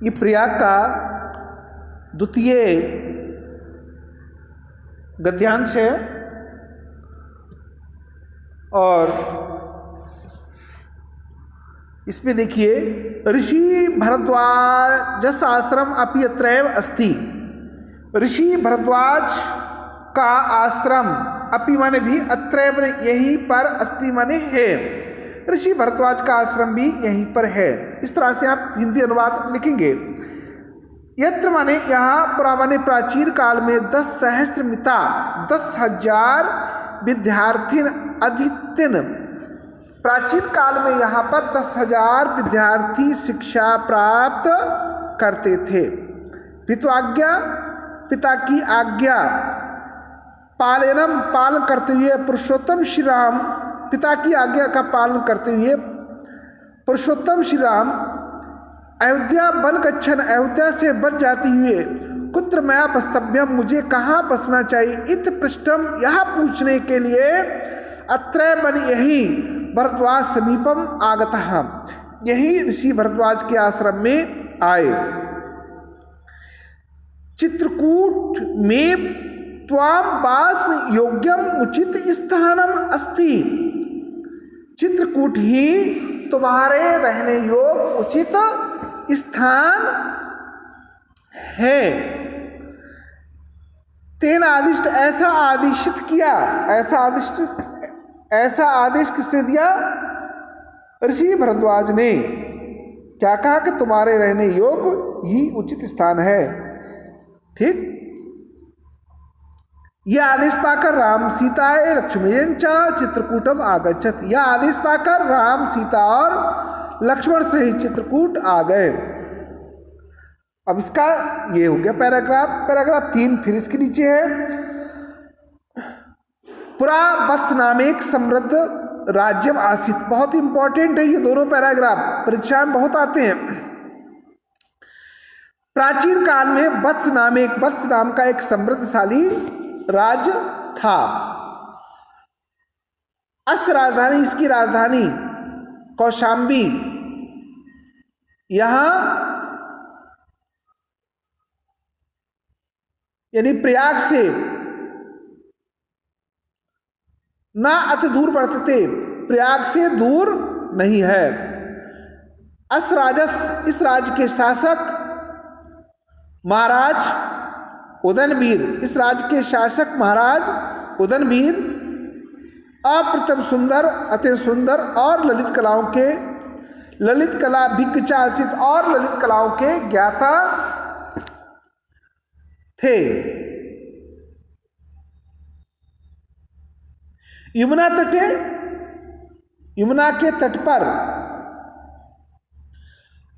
ये प्रयाग का द्वितीय गद्यांश है और इसमें देखिए, ऋषि भरद्वाज आश्रम अपि अत्रैव अस्ति। ऋषि भरद्वाज का आश्रम अपि माने भी, अत्रैव यहीं पर, अस्ति माने है। ऋषि भरद्वाज का आश्रम भी यहीं पर है। इस तरह से आप हिंदी अनुवाद लिखेंगे। यत्र माने यहाँ, पुरा माने प्राचीन काल में 10 सहस्त्रमिता 10,000 विद्यार्थी अधीत्यन। प्राचीन काल में यहाँ पर 10,000 विद्यार्थी शिक्षा प्राप्त करते थे। पितुआज्ञा, पिता की आज्ञा, पालनम, पालन करते हुए, पुरुषोत्तम श्री राम, पिता की आज्ञा का पालन करते हुए पुरुषोत्तम श्री राम अयोध्या वन गच्छन, अयोध्या से वन जाती हुए, कुत्र मया बस्तव्यम, मुझे कहाँ बसना चाहिए, इत पृष्ठम, यह पूछने के लिए, अत्रैव मन, यही, भरद्वाज समीपम आगतः, यही ऋषि भरद्वाज के आश्रम में आए। चित्रकूट में त्वाम वास योग्यम उचित स्थानम अस्ति। चित्रकूट ही तुम्हारे रहने योग उचित स्थान है। तेन आदिष्ट, ऐसा आदेशित किया, ऐसा आदेश किसने दिया? ऋषि भरद्वाज ने। क्या कहा कि तुम्हारे रहने योग ही उचित स्थान है। ठीक, यह आदेश पाकर राम सीताए लक्ष्मण चित्रकूटम आगच्छत। यह आदेश पाकर राम, सीता और लक्ष्मण सहित चित्रकूट आ गए। अब इसका ये हो गया पैराग्राफ। पैराग्राफ 3 फिर इसके नीचे है। पुरा वत्स नाम एक समृद्ध राज्यम आसित। बहुत इंपॉर्टेंट है ये दोनों पैराग्राफ, परीक्षा में बहुत आते हैं। प्राचीन काल में वत्स नाम का एक समृद्धशाली राज्य था। अस राजधानी, इसकी राजधानी कौशाम्बी, यहां यानी प्रयाग से ना अति दूर पड़ते थे, प्रयाग से दूर नहीं है। अस राजस, इस राज्य के शासक महाराज उदयनवीर, इस राज्य के शासक महाराज उदयनवीर अप्रतिम सुंदर, अति सुंदर और ललित कला भिज्ञासित और ललित कलाओं के ज्ञाता थे। यमुना तटे, यमुना के तट पर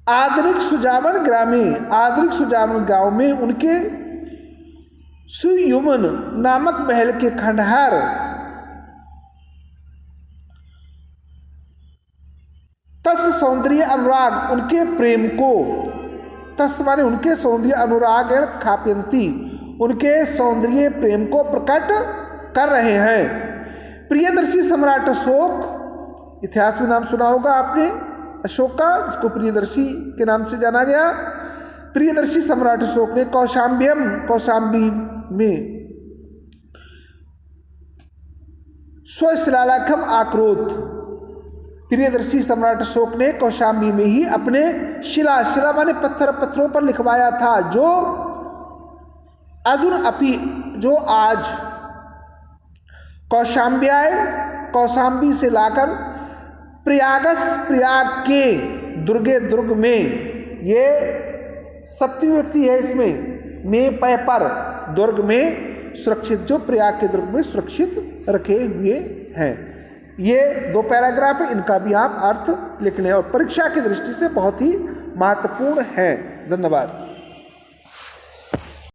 आधुनिक सुजावन गांव में उनके सुयुमन नामक महल के खंडहर तस सौंदर्य अनुराग, उनके प्रेम को, तस माने उनके सौंदर्य अनुराग खाप्यंती, उनके सौंदर्य प्रेम को प्रकट कर रहे हैं। प्रियदर्शी सम्राट अशोक, इतिहास में नाम सुना होगा आपने अशोक का, जिसको प्रियदर्शी के नाम से जाना गया। प्रियदर्शी सम्राट अशोक ने कौशाम्बी में स्वशिलालेखम आक्रोत, प्रियदर्शी सम्राट अशोक ने कौशाम्बी में ही अपने शिला माने पत्थरों पर लिखवाया था, जो अधुन अपि, जो आज कौशाम्बी से लाकर प्रयाग के दुर्ग में, ये सप्तमी व्यक्ति है इसमें, में पै पर, दुर्ग में सुरक्षित, जो प्रयाग के दुर्ग में सुरक्षित रखे हुए हैं। ये 2 पैराग्राफ है, इनका भी आप अर्थ लिख लें और परीक्षा की दृष्टि से बहुत ही महत्वपूर्ण है। धन्यवाद।